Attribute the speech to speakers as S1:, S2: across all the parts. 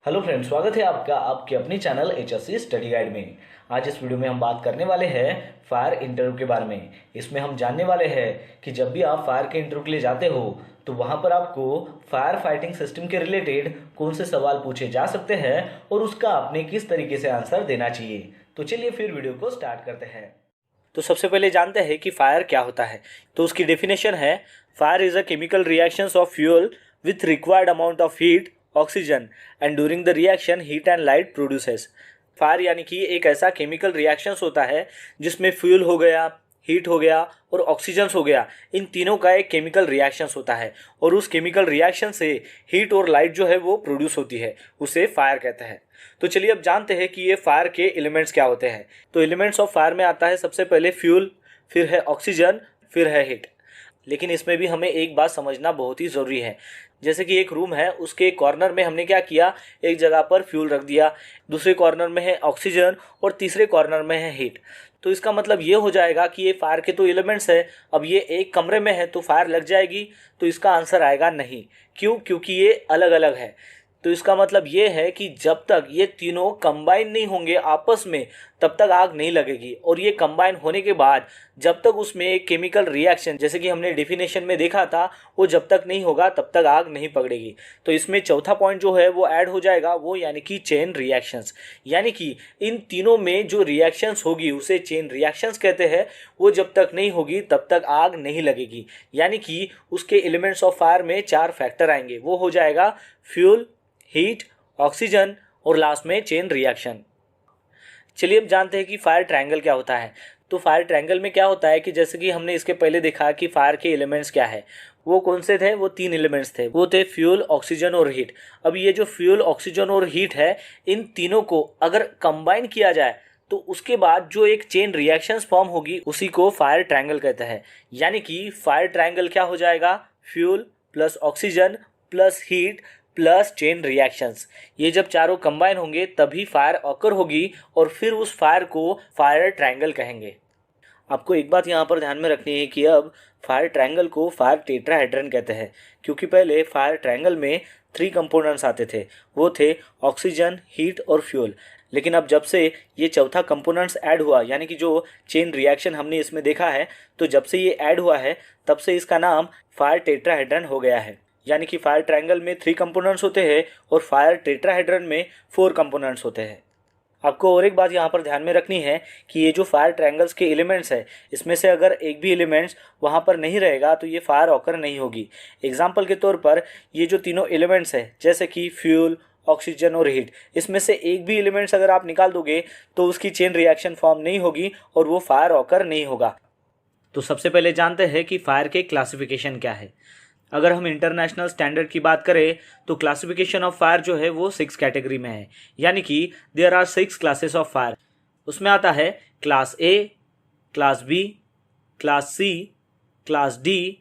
S1: Hello friends, स्वागत है आपका आपके अपने चैनल HSC स्टडी गाइड में। आज इस वीडियो में हम बात करने वाले हैं फायर इंटरव्यू के बारे में। इसमें हम जानने वाले हैं कि जब भी आप फायर के इंटरव्यू के लिए जाते हो तो वहां पर आपको फायर फाइटिंग सिस्टम के रिलेटेड कौन से सवाल पूछे जा सकते हैं और उसका आपने किस तरीके से आंसर देना चाहिए। तो चलिए फिर वीडियो को स्टार्ट करते हैं। तो सबसे पहले जानते हैं कि फायर क्या होता है। तो उसकी डेफिनेशन है, fire is a chemical reactions of fuel with required amount of heat oxygen and during the reaction heat and light produces. Fire यानी कि एक ऐसा केमिकल रिएक्शंस होता है जिसमें फ्यूल हो गया, हीट हो गया और ऑक्सीजन्स हो गया, इन तीनों का एक केमिकल रिएक्शंस होता है और उस केमिकल रिएक्शन से हीट और लाइट जो है वो प्रोड्यूस होती है, उसे फायर कहते हैं। तो चलिए अब जानते हैं कि ये फायर के एलिमेंट्स क्या होते हैं। तो एलिमेंट्स ऑफ फायर में आता है सबसे पहले फ्यूल, फिर है ऑक्सीजन, फिर है हीट। लेकिन इसमें भी हमें एक बात समझना बहुत ही ज़रूरी है। जैसे कि एक रूम है, उसके कॉर्नर में हमने क्या किया, एक जगह पर फ्यूल रख दिया, दूसरे कॉर्नर में है ऑक्सीजन और तीसरे कॉर्नर में है हीट। तो इसका मतलब ये हो जाएगा कि ये फायर के तो एलिमेंट्स है। अब ये एक कमरे में है तो फायर लग जाएगी, तो इसका आंसर आएगा नहीं। क्यों? क्योंकि ये अलग अलग है। तो इसका मतलब ये है कि जब तक ये तीनों कंबाइन नहीं होंगे आपस में तब तक आग नहीं लगेगी, और ये कंबाइन होने के बाद जब तक उसमें एक केमिकल रिएक्शन, जैसे कि हमने डेफिनेशन में देखा था, वो जब तक नहीं होगा तब तक आग नहीं पकड़ेगी। तो इसमें चौथा पॉइंट जो है वो ऐड हो जाएगा, वो यानी कि चेन रिएक्शंस। यानी कि इन तीनों में जो रिएक्शंस होगी उसे चेन रिएक्शंस कहते हैं। वो जब तक नहीं होगी तब तक आग नहीं लगेगी। यानी कि उसके एलिमेंट्स ऑफ फायर में 4 फैक्टर आएंगे। वो हो जाएगा फ्यूल, हीट, ऑक्सीजन और लास्ट में चेन रिएक्शन। चलिए अब जानते हैं कि फायर ट्रायंगल क्या होता है। तो फायर ट्रायंगल में क्या होता है कि जैसे कि हमने इसके पहले देखा कि फायर के एलिमेंट्स क्या है, वो कौन से थे, वो 3 एलिमेंट्स थे। वो थे फ्यूल, ऑक्सीजन और हीट। अब ये जो फ्यूल, ऑक्सीजन और हीट है, इन तीनों को अगर कंबाइन किया जाए तो उसके बाद जो एक चेन रिएक्शंस फॉर्म होगी उसी को फायर ट्रायंगल कहते हैं। यानी कि फायर ट्रायंगल क्या हो जाएगा, fuel plus oxygen plus heat plus chain reactions. ये जब चारों कंबाइन होंगे तभी फायर ऑकर होगी और फिर उस फायर को फायर ट्रायंगल कहेंगे। आपको एक बात यहाँ पर ध्यान में रखनी है कि अब फायर ट्रायंगल को फायर टेट्राहेड्रन कहते हैं, क्योंकि पहले फायर ट्रायंगल में 3 कंपोनेंट्स आते थे। वो थे ऑक्सीजन, हीट और फ्यूल। लेकिन अब जब से ये चौथा कंपोनेंट्स ऐड हुआ, यानी कि जो चेन रिएक्शन हमने इसमें देखा है, तो जब से ये ऐड हुआ है तब से इसका नाम फायर टेट्राहेड्रन हो गया है। यानी कि फायर ट्रायंगल में 3 कंपोनेंट्स होते हैं और फायर टेट्राहेड्रन में 4 कंपोनेंट्स होते हैं। आपको और एक बात यहाँ पर ध्यान में रखनी है कि ये जो फायर ट्रायंगल्स के एलिमेंट्स है, इसमें से अगर एक भी एलिमेंट्स वहाँ पर नहीं रहेगा तो ये फायर ऑकर नहीं होगी। एग्जाम्पल के तौर पर ये जो तीनों एलिमेंट्स है, जैसे कि फ्यूल, ऑक्सीजन और हीट, इसमें से एक भी एलिमेंट्स अगर आप निकाल दोगे तो उसकी चेन रिएक्शन फॉर्म नहीं होगी और वो फायर ऑकर नहीं होगा। तो सबसे पहले जानते हैं कि फायर के क्लासिफिकेशन क्या है। अगर हम इंटरनेशनल स्टैंडर्ड की बात करें तो क्लासिफिकेशन ऑफ फायर जो है वो 6 कैटेगरी में है। यानी कि there are 6 classes of fire. उसमें आता है class A, class B, class C, class D,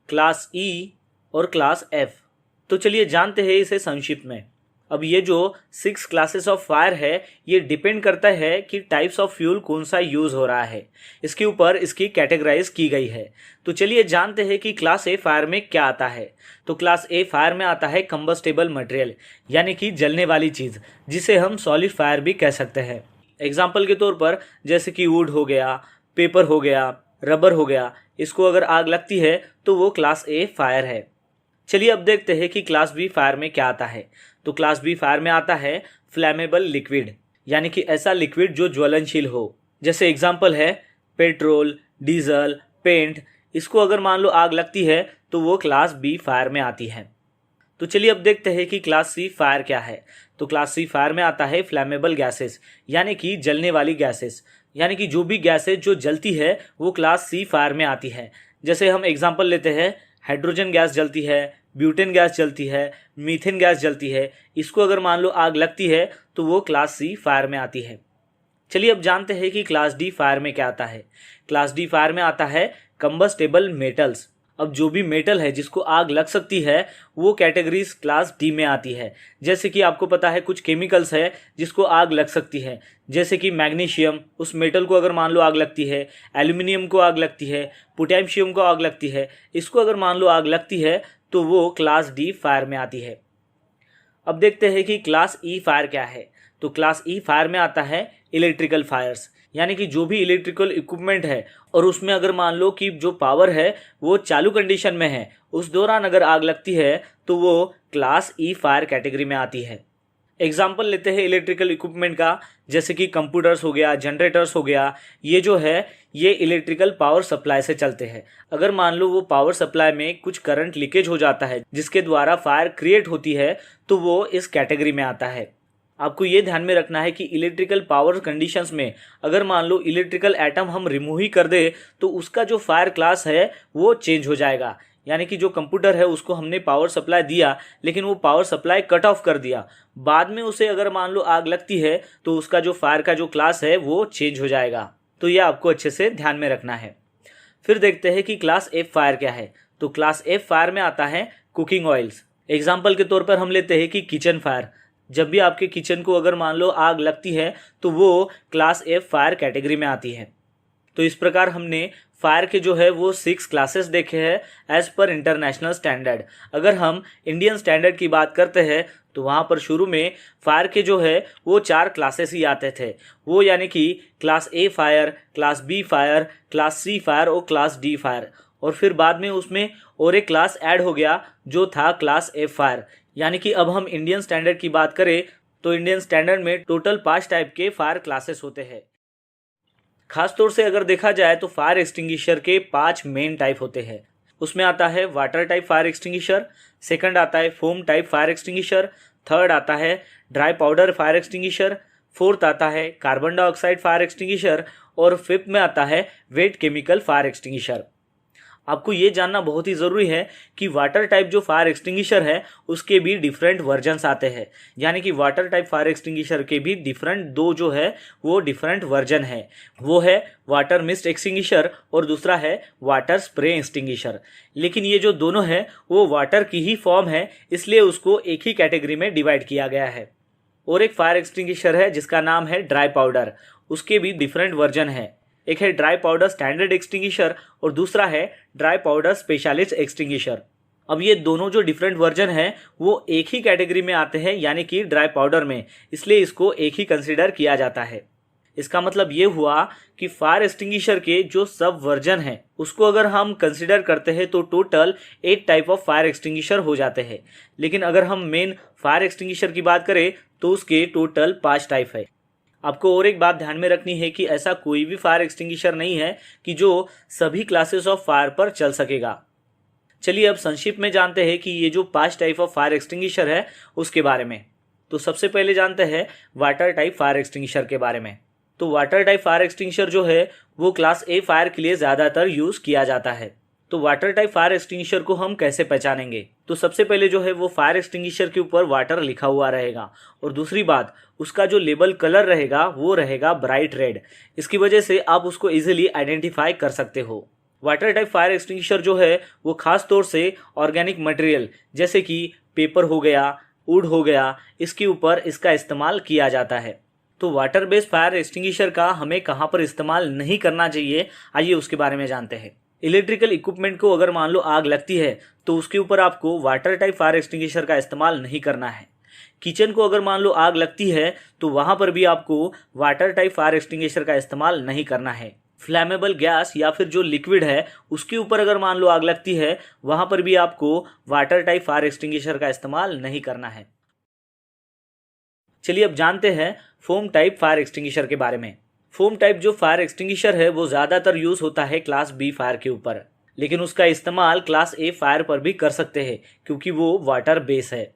S1: class E और क्लास एफ। तो चलिए जानते हैं इसे संक्षिप्त में। अब ये जो 6 क्लासेस ऑफ फायर है, ये डिपेंड करता है कि टाइप्स ऑफ फ्यूल कौन सा यूज़ हो रहा है, इसके ऊपर इसकी कैटेगराइज की गई है। तो चलिए जानते हैं कि क्लास ए फायर में क्या आता है। तो क्लास ए फायर में आता है कंबस्टेबल मटेरियल, यानी कि जलने वाली चीज़, जिसे हम सॉलिड फायर भी कह सकते हैं। एग्जाम्पल के तौर पर जैसे कि वुड हो गया, पेपर हो गया, रबर हो गया, इसको अगर आग लगती है तो वो क्लास ए फायर है। चलिए अब देखते हैं कि क्लास बी फायर में क्या आता है। तो क्लास बी फायर में आता है फ्लैमेबल लिक्विड, यानी कि ऐसा लिक्विड जो ज्वलनशील हो। जैसे एग्जांपल है पेट्रोल, डीजल, पेंट, इसको अगर मान लो आग लगती है तो वो क्लास बी फायर में आती है। तो चलिए अब देखते हैं कि क्लास सी फायर क्या है। तो क्लास सी फायर में आता है फ्लैमेबल गैसेस, यानी कि जलने वाली गैसेस। यानी कि जो भी गैसेस जो जलती है वो क्लास सी फायर में आती है। जैसे हम एग्जांपल लेते हैं, हाइड्रोजन गैस जलती है, ब्यूटेन गैस जलती है, मीथेन गैस जलती है। इसको अगर मान लो आग लगती है तो वो क्लास सी फायर में आती है। चलिए अब जानते हैं कि क्लास डी फायर में क्या आता है। क्लास डी फायर में आता है कंबस्टेबल मेटल्स। अब जो भी मेटल है जिसको आग लग सकती है वो कैटेगरीज क्लास डी में आती है। जैसे कि आपको पता है कुछ केमिकल्स है जिसको आग लग सकती है, जैसे कि मैग्नीशियम, उस मेटल को अगर मान लो आग लगती है, एल्यूमिनियम को आग लगती है, पोटेशियम को आग लगती है, इसको अगर मान लो आग लगती है तो वो क्लास डी फायर में आती है। अब देखते हैं कि क्लास ई फायर क्या है। तो क्लास ई फायर में आता है इलेक्ट्रिकल फायर्स, यानी कि जो भी इलेक्ट्रिकल इक्विपमेंट है और उसमें अगर मान लो कि जो पावर है वो चालू कंडीशन में है, उस दौरान अगर आग लगती है तो वो क्लास ई फायर कैटेगरी में आती है। एग्जाम्पल लेते हैं इलेक्ट्रिकल इक्विपमेंट का, जैसे कि कंप्यूटर्स हो गया, जनरेटर्स हो गया। ये जो है ये इलेक्ट्रिकल पावर सप्लाई से चलते हैं। अगर मान लो वो पावर सप्लाई में कुछ करंट लीकेज हो जाता है जिसके द्वारा फायर क्रिएट होती है, तो वो इस कैटेगरी में आता है। आपको ये ध्यान में रखना है कि इलेक्ट्रिकल पावर कंडीशंस में अगर मान लो इलेक्ट्रिकल एटम हम रिमूव ही कर दे तो उसका जो फायर क्लास है वो चेंज हो जाएगा। यानी कि जो कंप्यूटर है उसको हमने पावर सप्लाई दिया, लेकिन वो पावर सप्लाई कट ऑफ कर दिया, बाद में उसे अगर मान लो आग लगती है तो उसका जो फायर का जो क्लास है वो चेंज हो जाएगा। तो ये आपको अच्छे से ध्यान में रखना है। फिर देखते हैं कि क्लास एफ फायर क्या है। तो क्लास एफ फायर में आता है कुकिंग ऑयल्स। एग्जाम्पल के तौर पर हम लेते हैं कि किचन फायर। जब भी आपके किचन को अगर मान लो आग लगती है तो वो क्लास एफ फायर कैटेगरी में आती है। तो इस प्रकार हमने फायर के जो है वो 6 क्लासेस देखे हैं एज पर इंटरनेशनल स्टैंडर्ड। अगर हम इंडियन स्टैंडर्ड की बात करते हैं तो वहाँ पर शुरू में फायर के जो है वो 4 क्लासेस ही आते थे, वो यानी कि class A fire, class B fire, class C fire और क्लास डी फायर। और फिर बाद में उसमें और एक क्लास ऐड हो गया जो था क्लास एफ फायर। यानी कि अब हम इंडियन स्टैंडर्ड की बात करें तो इंडियन स्टैंडर्ड में टोटल 5 टाइप के फायर क्लासेस होते हैं। खासतौर से अगर देखा जाए तो फायर एक्सटिंग्विशर के 5 मेन टाइप होते हैं। उसमें आता है water type fire extinguisher, second आता है foam type fire extinguisher, third आता है dry powder fire extinguisher, fourth आता है कार्बन डाइऑक्साइड फायर एक्सटिंग्विशर और फिफ्थ में आता है वेट केमिकल फायर एक्सटिंग्विशर। आपको ये जानना बहुत ही ज़रूरी है कि वाटर टाइप जो फायर एक्सटिंग्विशर है उसके भी डिफरेंट वर्जन्स आते हैं। यानी कि वाटर टाइप फायर एक्सटिंग्विशर के भी डिफरेंट 2 जो है वो डिफरेंट वर्जन है। वो है वाटर मिस्ट एक्सटिंग्विशर और दूसरा है वाटर स्प्रे एक्सटिंग्विशर। लेकिन ये जो दोनों है वो वाटर की ही फॉर्म है, इसलिए उसको एक ही कैटेगरी में डिवाइड किया गया है। और एक फायर एक्सटिंग्विशर है जिसका नाम है ड्राई पाउडर। उसके भी डिफरेंट वर्जन है। एक है ड्राई पाउडर स्टैंडर्ड एक्सटिंग्विशर और दूसरा है ड्राई पाउडर स्पेशलिस्ट एक्सटिंग्विशर। अब ये दोनों जो डिफरेंट वर्जन हैं वो एक ही कैटेगरी में आते हैं, यानी कि ड्राई पाउडर में, इसलिए इसको एक ही कंसीडर किया जाता है। इसका मतलब ये हुआ कि फायर एक्सटिंग्विशर के जो सब वर्जन हैं उसको अगर हम कंसीडर करते हैं तो total 8 type of fire extinguisher हो जाते हैं। लेकिन अगर हम मेन फायर एक्सटिंग्विशर की बात करें तो उसके टोटल 5 टाइप है। आपको और एक बात ध्यान में रखनी है कि ऐसा कोई भी फायर एक्सटिंग्विशर नहीं है कि जो सभी क्लासेस ऑफ फायर पर चल सकेगा। चलिए अब संक्षिप्त में जानते हैं कि ये जो 5 टाइप ऑफ फायर एक्सटिंग्विशर है उसके बारे में। तो सबसे पहले जानते हैं वाटर टाइप फायर एक्सटिंग्विशर के बारे में। तो वाटर टाइप फायर एक्सटिंग्विशर जो है वो क्लास ए फायर के लिए ज़्यादातर यूज़ किया जाता है। तो वाटर टाइप फायर एक्सटिंग्विशर को हम कैसे पहचानेंगे? तो सबसे पहले जो है वो फायर एक्सटिंग्विशर के ऊपर वाटर लिखा हुआ रहेगा और दूसरी बात उसका जो लेबल कलर रहेगा वो रहेगा ब्राइट रेड। इसकी वजह से आप उसको इजीली आइडेंटिफाई कर सकते हो। वाटर टाइप फायर एक्सटिंग्विशर जो है वो खास तौर से ऑर्गेनिक मटेरियल जैसे कि पेपर हो गया, वुड हो गया, इसके ऊपर इसका इस्तेमाल किया जाता है। तो वाटर बेस्ड फायर एक्सटिंग्विशर का हमें कहाँ पर इस्तेमाल नहीं करना चाहिए, आइए उसके बारे में जानते हैं। इलेक्ट्रिकल इक्विपमेंट को अगर मान लो आग लगती है तो उसके ऊपर आपको वाटर टाइप फायर एक्सटिंग्विशर का इस्तेमाल नहीं करना है। किचन को अगर मान लो आग लगती है तो वहाँ पर भी आपको वाटर टाइप फायर एक्सटिंग्विशर का इस्तेमाल नहीं करना है। फ्लैमेबल गैस या फिर जो लिक्विड है उसके ऊपर अगर मान लो आग लगती है वहाँ पर भी आपको वाटर टाइप फायर एक्सटिंग्विशर का इस्तेमाल नहीं करना है। चलिए अब जानते हैं फोम टाइप फायर एक्सटिंग्विशर के बारे में। फोम टाइप जो फायर एक्सटिंग्विशर है वो ज़्यादातर यूज़ होता है क्लास बी फायर के ऊपर, लेकिन उसका इस्तेमाल क्लास ए फायर पर भी कर सकते हैं क्योंकि वो वाटर बेस है।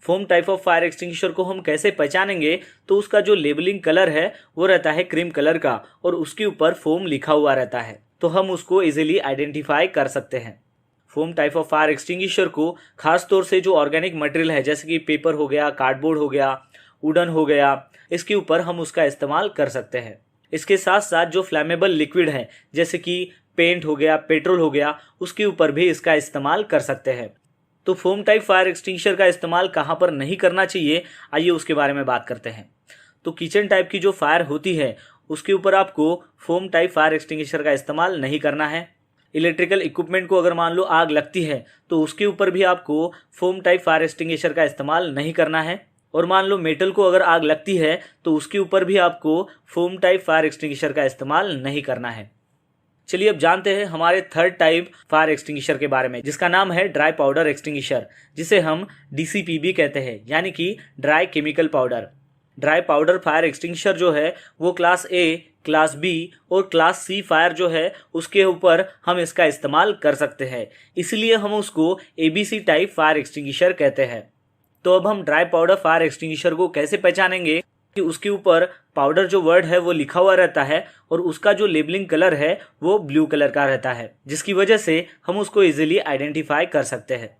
S1: Foam type of fire extinguisher को हम कैसे पहचानेंगे? तो उसका जो लेबलिंग कलर है वो रहता है क्रीम कलर का और उसके ऊपर फोम लिखा हुआ रहता है, तो हम उसको इजीली आइडेंटिफाई कर सकते हैं। Foam type of fire extinguisher को खास तौर से जो ऑर्गेनिक मटेरियल है जैसे कि पेपर हो गया, कार्डबोर्ड हो गया, वुडन हो गया, इसके ऊपर हम उसका इस्तेमाल कर सकते हैं। इसके साथ साथ जो फ्लैमेबल लिक्विड है जैसे कि पेंट हो गया, पेट्रोल हो गया, उसके ऊपर भी इसका इस्तेमाल कर सकते हैं। तो फोम टाइप फायर एक्सटिंग्विशर का इस्तेमाल कहाँ पर नहीं करना चाहिए, आइए उसके बारे में बात करते हैं। तो किचन टाइप की जो फायर होती है उसके ऊपर आपको फोम टाइप फायर एक्सटिंग्विशर का इस्तेमाल नहीं करना है। इलेक्ट्रिकल इक्विपमेंट को अगर मान लो आग लगती है तो उसके ऊपर भी आपको फोम टाइप फायर एक्सटिंग्विशर का इस्तेमाल नहीं करना है। और मान लो मेटल को अगर आग लगती है तो उसके ऊपर भी आपको फोम टाइप फायर एक्सटिंग्विशर का इस्तेमाल नहीं करना है। चलिए अब जानते हैं हमारे थर्ड टाइप फायर एक्सटिंग्विशर के बारे में, जिसका नाम है ड्राई पाउडर एक्सटिंग्विशर, जिसे हम DCPB कहते हैं, यानी कि dry chemical powder. Dry powder fire extinguisher जो है वो क्लास A, क्लास B और क्लास C फायर जो है उसके ऊपर हम इसका इस्तेमाल कर सकते हैं, इसलिए हम उसको ABC टाइप फायर एक्सटिंग्विशर कहते हैं। तो अब हम ड्राई पाउडर फायर एक्सटिंग्विशर को कैसे पहचानेंगे कि उसके ऊपर पाउडर जो वर्ड है वो लिखा हुआ रहता है और उसका जो लेबलिंग कलर है वो ब्लू कलर का रहता है, जिसकी वजह से हम उसको इजीली आइडेंटिफाई कर सकते हैं।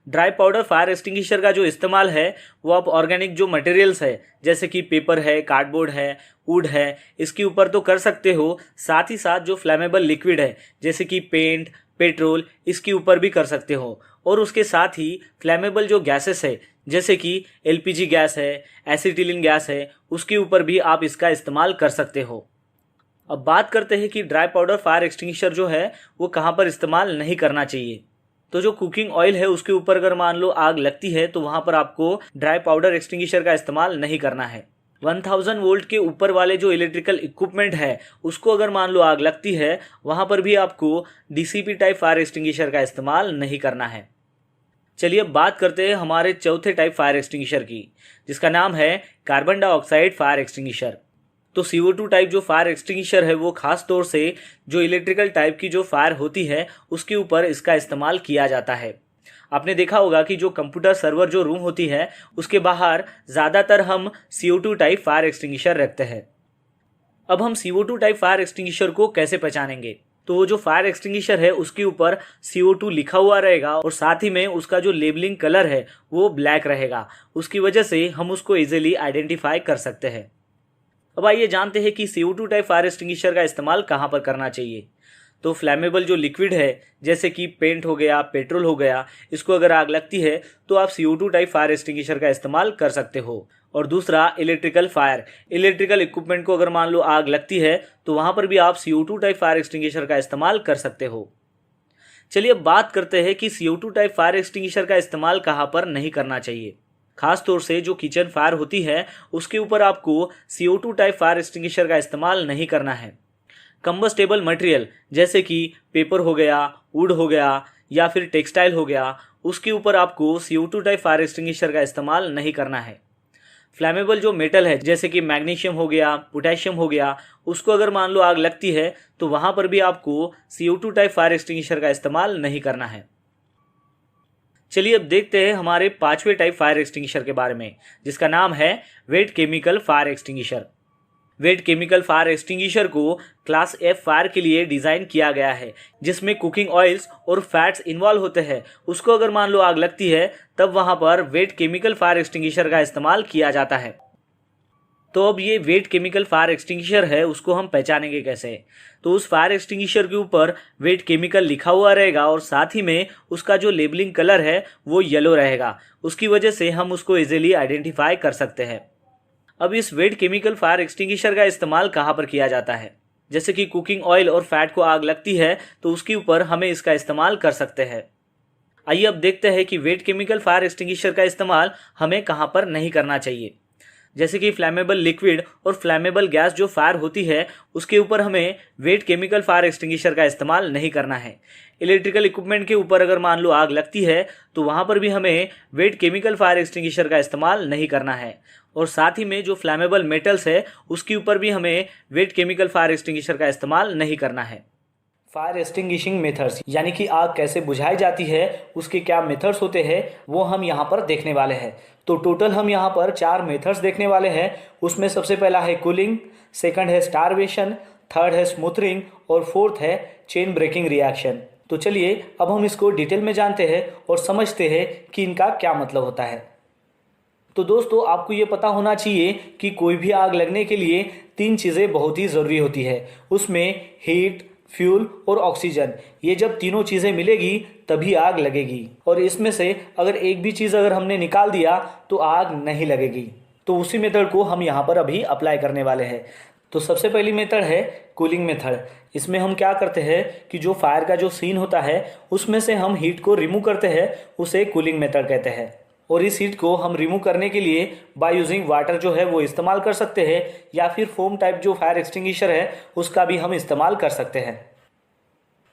S1: ड्राई पाउडर फायर एक्सटिंग्विशर का जो इस्तेमाल है वो आप ऑर्गेनिक जो मटेरियल्स है जैसे कि पेपर है, कार्डबोर्ड है, वुड है, इसके ऊपर तो कर सकते हो। साथ ही साथ जो फ्लेमेबल लिक्विड है जैसे कि पेंट, पेट्रोल, इसके ऊपर भी कर सकते हो। और उसके साथ ही फ्लेमेबल जो गैसेस है जैसे कि LPG गैस है, एसिटिलीन गैस है, उसके ऊपर भी आप इसका इस्तेमाल कर सकते हो। अब बात करते हैं कि ड्राई पाउडर फायर एक्सटिंग्विशर जो है वो कहाँ पर इस्तेमाल नहीं करना चाहिए। तो जो कुकिंग ऑयल है उसके ऊपर अगर मान लो आग लगती है तो वहाँ पर आपको ड्राई पाउडर एक्सटिंग्विशर का इस्तेमाल नहीं करना है। 1000 वोल्ट के ऊपर वाले जो इलेक्ट्रिकल इक्विपमेंट है उसको अगर मान लो आग लगती है वहाँ पर भी आपको DCP टाइप फायर एक्सटिंग्विशर का इस्तेमाल नहीं करना है। चलिए अब बात करते हैं हमारे चौथे टाइप फायर एक्सटिंग्विशर की, जिसका नाम है कार्बन डाइऑक्साइड फायर एक्सटिंग्विशर। तो CO2 टाइप जो फायर एक्सटिंग्विशर है वो खास तौर से जो इलेक्ट्रिकल टाइप की जो फायर होती है उसके ऊपर इसका इस्तेमाल किया जाता है। आपने देखा होगा कि जो कंप्यूटर सर्वर जो रूम होती है उसके बाहर ज़्यादातर हम CO2 टाइप फायर एक्सटिंग्विशर रखते हैं। अब हम CO2 टाइप फायर एक्सटिंग्विशर को कैसे पहचानेंगे? तो वो जो फायर एक्सटिंग्विशर है उसके ऊपर CO2 लिखा हुआ रहेगा और साथ ही में उसका जो लेबलिंग कलर है वो ब्लैक रहेगा, उसकी वजह से हम उसको इजीली आइडेंटिफाई कर सकते हैं। अब आइए जानते हैं कि CO2 टाइप फायर एक्सटिंग्विशर का इस्तेमाल कहाँ पर करना चाहिए। तो फ्लैमेबल जो लिक्विड है जैसे कि पेंट हो गया, पेट्रोल हो गया, इसको अगर आग लगती है तो आप CO2 टाइप फायर एक्सटिंग्विशर का इस्तेमाल कर सकते हो। और दूसरा इलेक्ट्रिकल फायर, इलेक्ट्रिकल इक्विपमेंट को अगर मान लो आग लगती है तो वहाँ पर भी आप CO2 टाइप फायर एक्सटिंग्विशर का इस्तेमाल कर सकते हो। चलिए अब बात करते हैं कि CO2 टाइप फायर एक्सटिंग्विशर का इस्तेमाल कहाँ पर नहीं करना चाहिए। खास तौर से जो किचन फायर होती है उसके ऊपर आपको CO2 टाइप फायर एक्सटिंग्विशर का इस्तेमाल नहीं करना है। कंबस्टेबल मटेरियल जैसे कि पेपर हो गया, वुड हो गया या फिर टेक्सटाइल हो गया, उसके ऊपर आपको CO2 टाइप फायर एक्सटिंग्विशर का इस्तेमाल नहीं करना है। फ्लैमेबल जो मेटल है जैसे कि मैग्नीशियम हो गया, पोटेशियम हो गया, उसको अगर मान लो आग लगती है तो वहाँ पर भी आपको CO2 टाइप फायर एक्सटिंग्विशर का इस्तेमाल नहीं करना है। चलिए अब देखते हैं हमारे पांचवें टाइप फायर एक्सटिंग्विशर के बारे में, जिसका नाम है wait chemical fire extinguisher. Wait chemical fire extinguisher को क्लास F फायर के लिए डिज़ाइन किया गया है, जिसमें कुकिंग ऑयल्स और फैट्स इन्वॉल्व होते हैं। उसको अगर मान लो आग लगती है तब वहाँ पर वेट केमिकल फायर एक्सटिंग्विशर का इस्तेमाल किया जाता है। तो अब ये वेट केमिकल फायर एक्सटिंग्विशर है उसको हम पहचानेंगे कैसे? तो उस फायर एक्सटिंग्विशर के ऊपर वेट केमिकल लिखा हुआ रहेगा और साथ ही में उसका जो लेबलिंग कलर है वो येलो रहेगा, उसकी वजह से हम उसको इजीली आइडेंटिफाई कर सकते हैं। अब इस वेट केमिकल फायर एक्सटिंग्विशर का इस्तेमाल कहाँ पर किया जाता है? जैसे कि कुकिंग ऑयल और फैट को आग लगती है तो उसके ऊपर हमें इसका इस्तेमाल कर सकते हैं। आइए अब देखते हैं कि वेट केमिकल फायर एक्सटिंग्विशर का इस्तेमाल हमें कहाँ पर नहीं करना चाहिए। जैसे कि फ्लैमेबल लिक्विड और फ्लैमेबल गैस जो फायर होती है उसके ऊपर हमें वेट केमिकल फायर एक्सटिंग्विशर का इस्तेमाल नहीं करना है। इलेक्ट्रिकल इक्विपमेंट के ऊपर अगर मान लो आग लगती है तो वहाँ पर भी हमें वेट केमिकल फायर एक्सटिंग्विशर का इस्तेमाल नहीं करना है। और साथ ही में जो फ्लैमेबल मेटल्स है उसके ऊपर भी हमें वेट केमिकल फायर एक्सटिंग्विशर का इस्तेमाल नहीं करना है। फायर एक्सटिंग्विशिंग मेथड्स यानी कि आग कैसे बुझाई जाती है, उसके क्या मेथड्स होते हैं वो हम यहाँ पर देखने वाले हैं। तो टोटल हम यहाँ पर 4 मेथड्स देखने वाले हैं। उसमें सबसे पहला है कूलिंग, सेकंड है स्टारवेशन, थर्ड है स्मूथरिंग और फोर्थ है चेन ब्रेकिंग रिएक्शन। तो चलिए अब हम इसको डिटेल में जानते हैं और समझते हैं कि इनका क्या मतलब होता है। तो दोस्तों आपको ये पता होना चाहिए कि कोई भी आग लगने के लिए 3 चीज़ें बहुत ही ज़रूरी होती है। उसमें हीट, फ्यूल और ऑक्सीजन, ये जब तीनों चीज़ें मिलेगी तभी आग लगेगी। और इसमें से अगर एक भी चीज़ अगर हमने निकाल दिया तो आग नहीं लगेगी। तो उसी मेथड को हम यहाँ पर अभी अप्लाई करने वाले हैं। तो सबसे पहली मेथड है कूलिंग मेथड। इसमें हम क्या करते हैं कि जो फायर का जो सीन होता है उसमें से हम हीट को रिमूव करते हैं, उसे कूलिंग मेथड कहते हैं। और इस हीट को हम रिमूव करने के लिए बाय यूजिंग वाटर जो है वो इस्तेमाल कर सकते हैं, या फिर फोम टाइप जो फायर एक्सटिंग्विशर है उसका भी हम इस्तेमाल कर सकते हैं।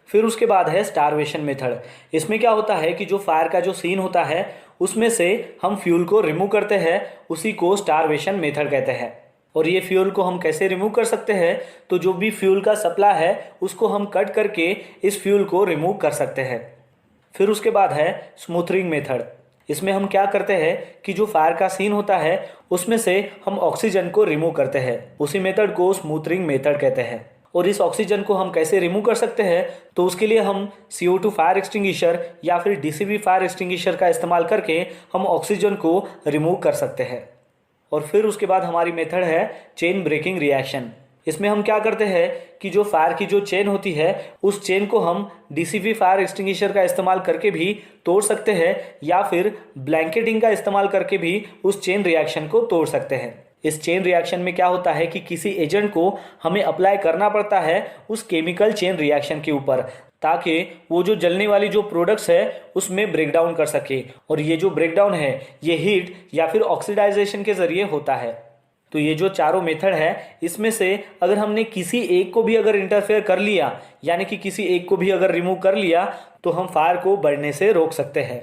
S1: फिर उसके बाद है स्टारवेशन मेथड। इसमें क्या होता है कि जो फायर का जो सीन होता है उसमें से हम फ्यूल को रिमूव करते हैं, उसी को स्टारवेशन मेथड कहते हैं। और ये फ्यूल को हम कैसे रिमूव कर सकते हैं, तो जो भी फ्यूल का सप्लाई है उसको हम कट करके इस फ्यूल को रिमूव कर सकते हैं। फिर उसके बाद है स्मूथरिंग मेथड। इसमें हम क्या करते हैं कि जो फायर का सीन होता है उसमें से हम ऑक्सीजन को रिमूव करते हैं, उसी मेथड को स्मूथरिंग मेथड कहते हैं। और इस ऑक्सीजन को हम कैसे रिमूव कर सकते हैं, तो उसके लिए हम CO2 फायर एक्सटिंग्विशर या फिर DCV फायर एक्सटिंग्विशर का इस्तेमाल करके हम ऑक्सीजन को रिमूव कर सकते हैं। और फिर उसके बाद हमारी मेथड है चेन ब्रेकिंग रिएक्शन। इसमें हम क्या करते हैं कि जो फायर की जो चेन होती है उस चेन को हम DCV फायर एक्सटिंग्विशर का इस्तेमाल करके भी तोड़ सकते हैं, या फिर ब्लैंकेटिंग का इस्तेमाल करके भी उस चेन रिएक्शन को तोड़ सकते हैं। इस चेन रिएक्शन में क्या होता है कि किसी एजेंट को हमें अप्लाई करना पड़ता है उस केमिकल चेन रिएक्शन के ऊपर, ताकि वो जो जलने वाली जो प्रोडक्ट्स है उसमें ब्रेकडाउन कर सके। और ये जो ब्रेकडाउन है ये हीट या फिर ऑक्सीडाइजेशन के ज़रिए होता है। तो ये जो चारों मेथड है इसमें से अगर हमने किसी एक को भी अगर इंटरफेयर कर लिया, यानी कि किसी एक को भी अगर रिमूव कर लिया, तो हम फायर को बढ़ने से रोक सकते हैं।